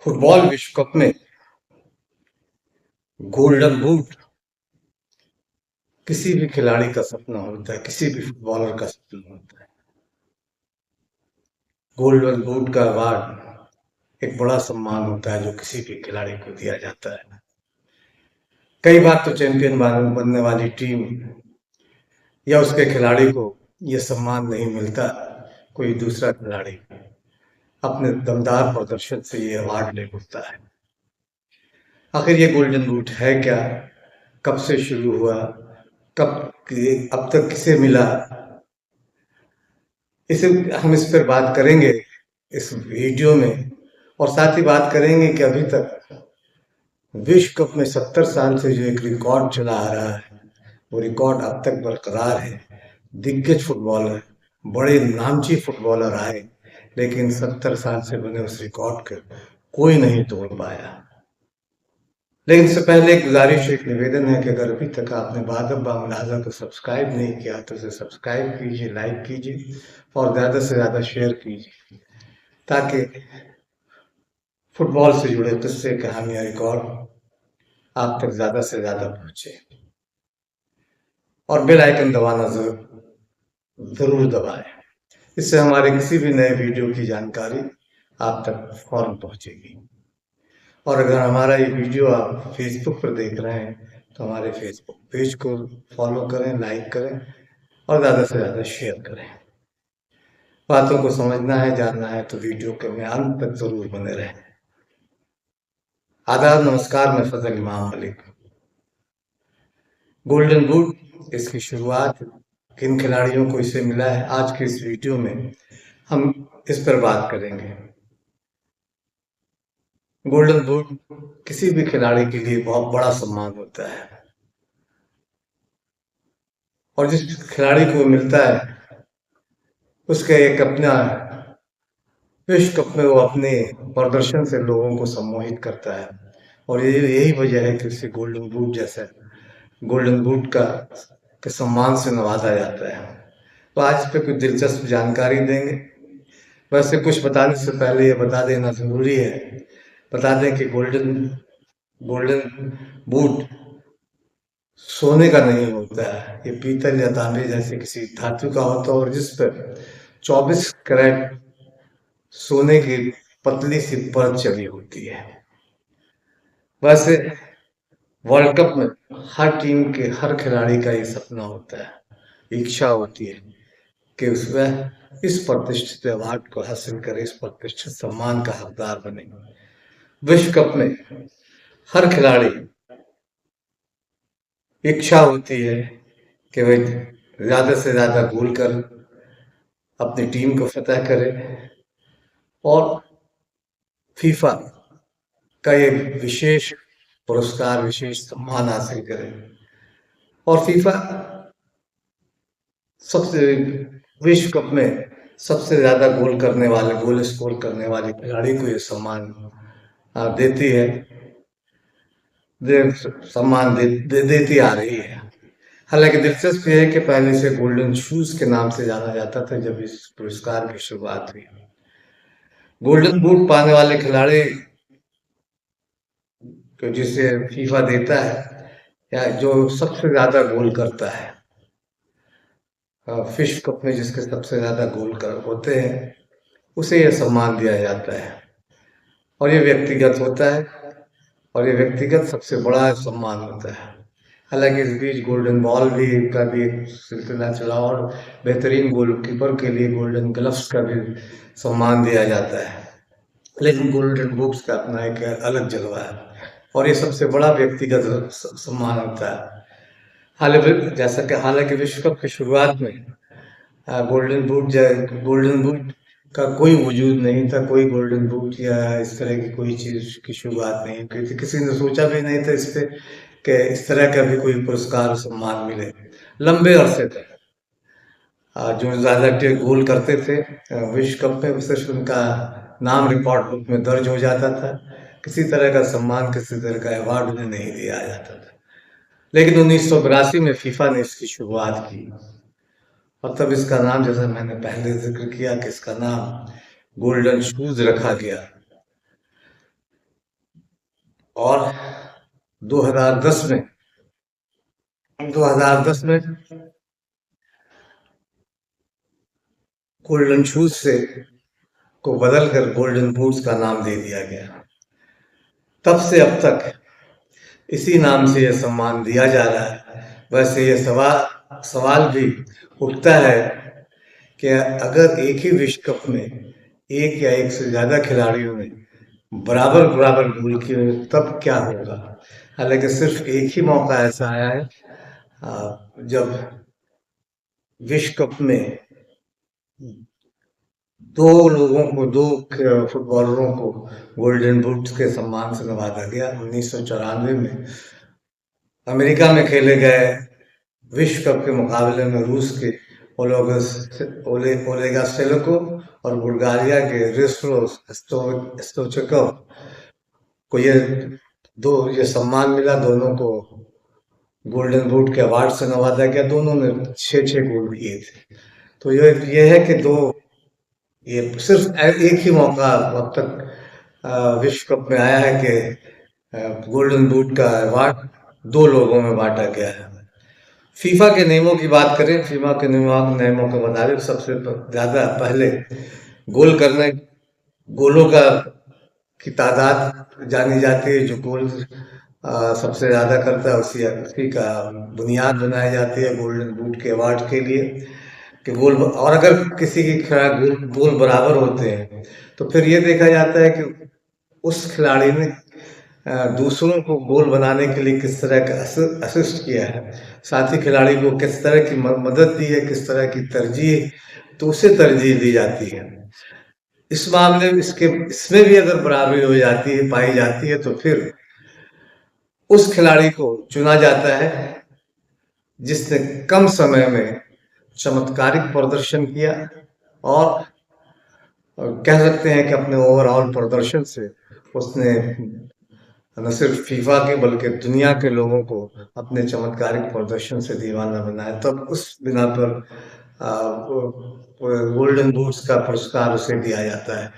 Football विश्व cup में golden boot किसी भी खिलाड़ी का सपना होता है, किसी भी फुटबॉलर का सपना होता है। गोल्डन बूट का अवार्ड एक बड़ा सम्मान होता है जो किसी भी खिलाड़ी को दिया जाता है। कई बार तो चैंपियन बनने वाली टीम या उसके खिलाड़ी को यह सम्मान नहीं मिलता। कोई दूसरा खिलाड़ी अपने दमदार प्रदर्शन से ये अवार्ड ले उठता है। आखिर ये गोल्डन बूट है क्या? कब से शुरू हुआ? अब तक किसे मिला? इसे हम इस पर बात करेंगे इस वीडियो में। और साथ ही बात करेंगे कि अभी तक विश्व कप में 70 साल से जो एक रिकॉर्ड चला आ रहा है, वो रिकॉर्ड अब तक बरकरार है। दिग्गज फुटबॉलर, बड़े नामची फुटबॉलर आए, लेकिन 70 साल से बने उस रिकॉर्ड को कोई नहीं तोड़ पाया। लेकिन इससे पहले एक गुजारिश, एक निवेदन है कि अगर अभी तक आपने बादब बामुलाजा को सब्सक्राइब नहीं किया तो उसे सब्सक्राइब कीजिए, लाइक कीजिए और ज़्यादा से ज़्यादा शेयर कीजिए, ताकि फुटबॉल से जुड़े किस्से, कहानियाँ, रिकॉर्ड आप तक ज़्यादा से ज़्यादा पहुँचे। और बेल आइकन दबाना ज़रूर दबाएं। इससे हमारे किसी भी नए वीडियो की जानकारी आप तक फौरन पहुँचेगी। और अगर हमारा ये वीडियो आप फेसबुक पर देख रहे हैं तो हमारे फेसबुक पेज को फॉलो करें, लाइक करें और ज़्यादा से ज़्यादा शेयर करें। बातों को समझना है, जानना है तो वीडियो के में अंत तक ज़रूर बने रहें। आदाब, नमस्कार, मैं फजल इमाम मलिक। गोल्डन बूट, इसकी शुरुआत किन खिलाड़ियों को इसे मिला है, आज के इस वीडियो में हम इस पर बात करेंगे। गोल्डन बूट किसी भी खिलाड़ी के लिए बहुत बड़ा सम्मान होता है और जिस खिलाड़ी को मिलता है उसका एक अपना विश्व कप में वो अपने प्रदर्शन से लोगों को सम्मोहित करता है। और यही वजह है कि उसे गोल्डन बूट जैसा गोल्डन बूट के सम्मान से नवाजा जाता है। तो आज इस पे कुछ दिलचस्प जानकारी देंगे। वैसे कुछ बताने से पहले ये बता देना जरूरी है, बता दें कि गोल्डन गोल्डन बूट सोने का नहीं होता है, ये पीतल या तांबे जैसे किसी धातु का होता है और जिस पर 24 कैरेट सोने की पतली सी परत चढ़ी होती है। वैसे वर्ल्ड कप में हर टीम के हर खिलाड़ी का ये सपना होता है, इच्छा होती है कि उसमें इस प्रतिष्ठित अवार्ड को हासिल करे, इस प्रतिष्ठित सम्मान का हकदार बने। विश्व कप में हर खिलाड़ी इच्छा होती है कि वह ज्यादा से ज्यादा गोल कर अपनी टीम को फतह करे और फीफा का ये विशेष पुरस्कार, विशेष सम्मान हासिल करे। और फीफा सबसे विश्व कप में सबसे ज्यादा गोल करने वाले, गोल स्कोर करने वाले खिलाड़ी को ये सम्मान देती है, देती आ रही है। हालांकि दिलचस्प यह है कि पहले से गोल्डन शूज के नाम से जाना जाता था जब इस पुरस्कार की शुरुआत हुई। गोल्डन बूट पाने वाले खिलाड़ी को जिसे फीफा देता है या जो सबसे ज्यादा गोल करता है, विश्व कप में जिसके सबसे ज्यादा गोल कर होते हैं उसे यह सम्मान दिया जाता है। और ये व्यक्तिगत होता है और ये व्यक्तिगत सबसे बड़ा सम्मान होता है। हालांकि इस बीच गोल्डन बॉल भी का भी एक सिलसिला चला और बेहतरीन गोलकीपर के लिए गोल्डन ग्लव्स का भी सम्मान दिया जाता है। लेकिन गोल्डन बूट्स का अपना एक अलग जलवा है और ये सबसे बड़ा व्यक्तिगत सम्मान होता है। हालांकि विश्व कप की शुरुआत में गोल्डन बूट का कोई वजूद नहीं था, कोई गोल्डन बूट या इस तरह की कोई चीज की शुरुआत नहीं की थी। किसी ने सोचा भी नहीं था इस पे कि इस तरह का भी कोई पुरस्कार सम्मान मिले। लंबे अरसे तक जो ज्यादा गोल करते थे विश्व कप में सिर्फ उनका नाम रिकॉर्ड बुक में दर्ज हो जाता था, किसी तरह का सम्मान, किसी तरह का अवार्ड उन्हें नहीं दिया जाता था। लेकिन 1982 में फीफा ने इसकी शुरुआत की और तब इसका नाम, जैसा मैंने पहले जिक्र किया कि इसका नाम गोल्डन शूज रखा गया। और 2010 में 2010 में गोल्डन शूज से को बदलकर गोल्डन बूट्स का नाम दे दिया गया। तब से अब तक इसी नाम से यह सम्मान दिया जा रहा है। वैसे ये सवाल सवाल भी उठता है कि अगर एक ही विश्व कप में एक या एक से ज्यादा खिलाड़ियों ने बराबर बराबर गोल किए तब क्या होगा। हालांकि सिर्फ एक ही मौका ऐसा आया है जब विश्व कप में दो फुटबॉलरों को गोल्डन बूट्स के सम्मान से नवाजा गया। 1994 में अमेरिका में खेले गए विश्व कप के मुकाबले में रूस के ओलेगा सेलेको और बुल्गारिया के रिस्टो स्टोचकव को ये सम्मान मिला। दोनों को गोल्डन बूट के अवार्ड से नवाजा गया। दोनों ने 6-6 गोल किए थे। तो ये है कि ये सिर्फ एक ही मौका अब तक विश्व कप में आया है कि गोल्डन बूट का अवार्ड दो लोगों में बांटा गया है। फीफा के नियमों की बात करें, फीफा के नियमों के मुताबिक सबसे ज्यादा पहले गोलों की तादाद जानी जाती है। जो गोल सबसे ज्यादा करता है उसी का बुनियाद बनाई जाती है गोल्डन बूट के अवार्ड के लिए कि गोल। और अगर किसी की गोल बराबर होते हैं तो फिर ये देखा जाता है कि उस खिलाड़ी ने दूसरों को गोल बनाने के लिए किस तरह का असिस्ट किया है, साथ ही खिलाड़ी को किस तरह की मदद दी है, किस तरह की तरजीह, तो उसे तरजीह दी जाती है। इस मामले में इसमें भी अगर बराबरी हो जाती है, पाई जाती है, तो फिर उस खिलाड़ी को चुना जाता है जिसने कम समय में चमत्कारिक प्रदर्शन किया और कह सकते हैं कि अपने ओवरऑल प्रदर्शन से उसने न सिर्फ फीफा के बल्कि दुनिया के लोगों को अपने चमत्कारिक प्रदर्शन से दीवाना बनाया। तब उस बिना पर गोल्डन बूट्स का पुरस्कार उसे दिया जाता है।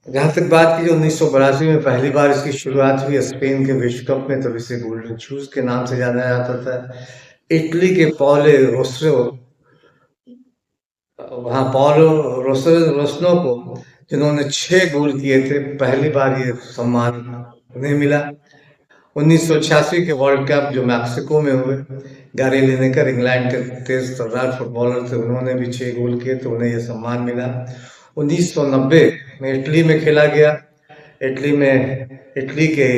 जहां तक बात की 1982 में पहली बार इसकी शुरुआत हुई स्पेन के विश्व कप में, तब इसे गोल्डन शूज के नाम से जाना जाता था। इटली के पौलो रोसनो को, जिन्होंने 6 गोल किए थे, पहली बार ये सम्मान उन्हें मिला। 1986 के वर्ल्ड कप जो मैक्सिको में हुए, गारी लिनेकर इंग्लैंड के तेज तर्रार फुटबॉलर थे, उन्होंने भी 6 गोल किए तो उन्हें यह सम्मान मिला। 1990 में इटली में खेला गया। इटली के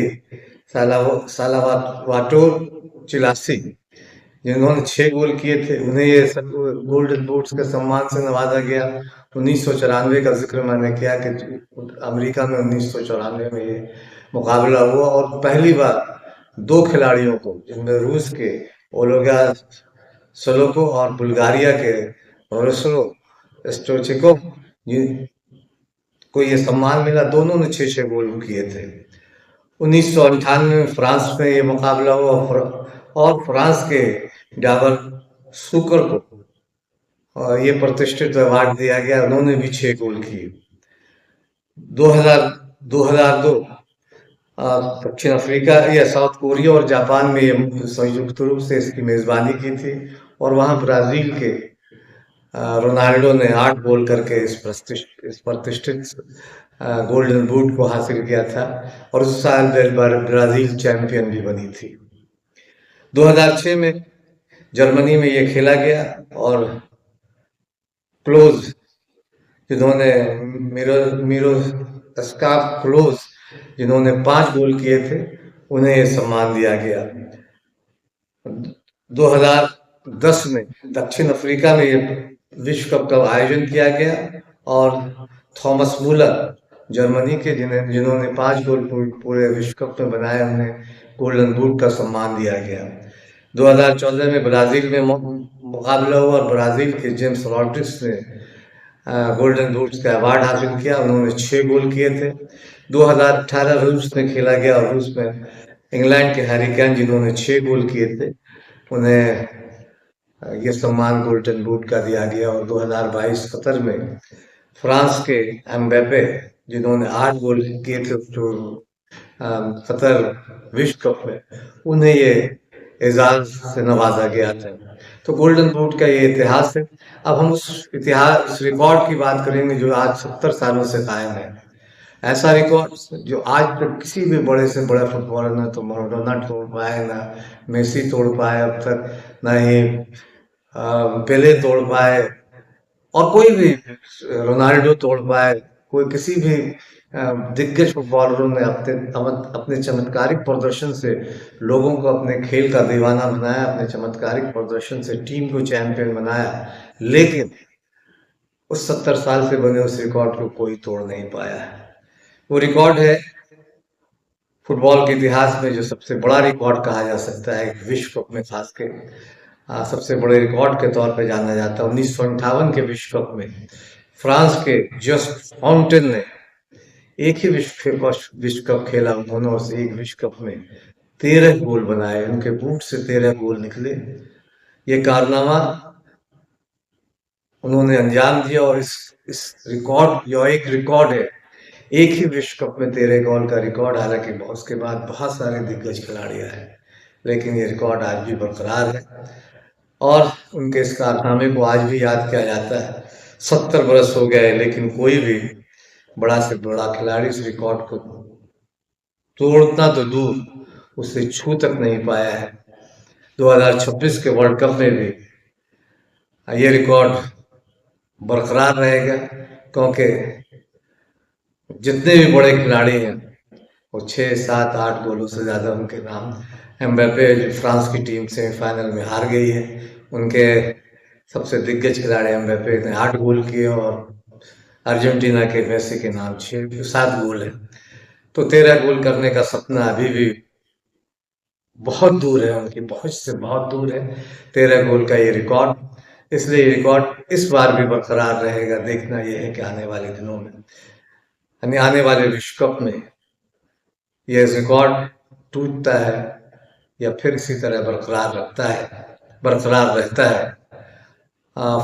सालावाटोर चिलासी, जिन्होंने 6 गोल किए थे, उन्हें ये गोल्डन बूट्स के सम्मान से नवाजा गया। 1994 का जिक्र मैंने किया कि अमेरिका में 1994 में ये मुकाबला हुआ और पहली बार 2 खिलाड़ियों को, जिनमें रूस के ओलेगा सेलेको और बुल्गारिया के रोस्लो स्टोइचिकोव को ये सम्मान मिला। दोनों ने 6-6 गोल किए थे। 1998 में फ्रांस में ये मुकाबला हुआ और फ्रांस के डाबर सुकर को ये प्रतिष्ठित अवार्ड दिया गया। उन्होंने भी 6 गोल किए। 2002 दक्षिण अफ्रीका या साउथ कोरिया और जापान में ये संयुक्त रूप से इसकी मेजबानी की थी और वहां ब्राजील के रोनाल्डो ने 8 गोल करके इस प्रतिष्ठित गोल्डन बूट को हासिल किया था और उस साल ब्राजील चैंपियन भी बनी थी। 2006 में जर्मनी में ये खेला गया और क्लोज, जिन्होंने मिरोस्लाव क्लोज, जिन्होंने 5 गोल किए थे, उन्हें यह सम्मान दिया गया। 2010 में दक्षिण अफ्रीका में ये विश्व कप का आयोजन किया गया और थॉमस मुलर, जर्मनी के, जिन्होंने 5 गोल पूरे विश्व कप में बनाए, उन्हें गोल्डन बूट का सम्मान दिया गया। 2014 में ब्राजील में मुकाबला हुआ और ब्राजील के जेम्स रॉड्रिग्स ने गोल्डन बूट्स का अवार्ड हासिल किया। उन्होंने 6 गोल किए थे। 2018 रूस में खेला गया और रूस में इंग्लैंड के हैरी केन, जिन्होंने 6 गोल किए थे, उन्हें यह सम्मान गोल्डन बूट का दिया गया। और 2022 कतर में फ्रांस के एम्बेपे, जिन्होंने 8 गोल किए थे, तो कतर विश्व कप में उन्हें ये एजाज से नवाजा गया था। तो गोल्डन बूट का ये इतिहास है। अब हम उस इतिहास रिकॉर्ड की बात करेंगे जो आज 70 सालों से कायम है। ऐसा रिकॉर्ड जो आज तक किसी भी बड़े से बड़ा फुटबॉलर ना तो मैराडोना तोड़ पाए, ना मेसी तोड़ पाए अब तक, ना ही पेले तोड़ पाए, और कोई भी रोनाल्डो तोड़ पाए, कोई किसी भी दिग्गज फुटबॉलरों ने अपने अपने चमत्कारिक प्रदर्शन से लोगों को अपने खेल का दीवाना बनाया, अपने चमत्कारिक प्रदर्शन से टीम को चैंपियन बनाया, लेकिन उस 70 साल से बने उस रिकॉर्ड को कोई तोड़ नहीं पाया है। वो रिकॉर्ड है फुटबॉल के इतिहास में जो सबसे बड़ा रिकॉर्ड कहा जा सकता है विश्व कप में, खास के सबसे बड़े रिकॉर्ड के तौर पे जाना जाता है। 1958 के विश्व कप में फ्रांस के जस्ट फाउंटेन ने एक ही विश्व कप खेला उन्होंने, और एक विश्व कप में 13 गोल बनाए, उनके बूट से 13 गोल निकले। ये कारनामा उन्होंने अंजाम दिया, और इस रिकॉर्ड, जो एक रिकॉर्ड है, एक ही विश्व कप में 13 गोल का रिकॉर्ड, हालांकि उसके बाद बहुत सारे दिग्गज खिलाड़ी आए, लेकिन ये रिकॉर्ड आज भी बरकरार है और उनके इस कारनामे को आज भी याद किया जाता है। 70 बरस हो गए, लेकिन कोई भी बड़ा से बड़ा खिलाड़ी इस रिकॉर्ड को तोड़ना तो दूर, उसे छू तक नहीं पाया है। 2026 के वर्ल्ड कप में भी ये रिकॉर्ड बरकरार रहेगा, क्योंकि जितने भी बड़े खिलाड़ी हैं वो 6, 7, 8 गोलों से ज़्यादा उनके नाम। एम्बापे जो फ्रांस की टीम सेमीफाइनल में हार गई है, उनके सबसे दिग्गज खिलाड़ी एम्बापे ने 8 गोल किए, और अर्जेंटीना के मेसी के नाम 7 गोल है। तो 13 गोल करने का सपना अभी भी बहुत दूर है, उनकी पहुंच से बहुत दूर है 13 गोल का ये रिकॉर्ड। इसलिए ये रिकॉर्ड इस बार भी बरकरार रहेगा। देखना ये है कि आने वाले दिनों में, यानी आने वाले विश्व कप में ये रिकॉर्ड टूटता है या फिर इसी तरह बरकरार रहता है।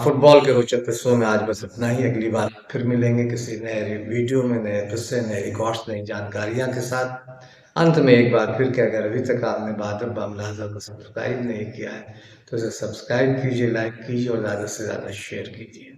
फुटबॉल के रोचक किस्सों में आज बस इतना ही। अगली बार फिर मिलेंगे किसी नए वीडियो में, नए किस्से, नए रिकॉर्ड्स, नई जानकारियां के साथ। अंत में एक बार फिर कि अगर अभी तक आपने बहादुर बामलाजा को सब्सक्राइब नहीं किया है तो इसे सब्सक्राइब कीजिए, लाइक कीजिए और ज़्यादा से ज़्यादा शेयर कीजिए।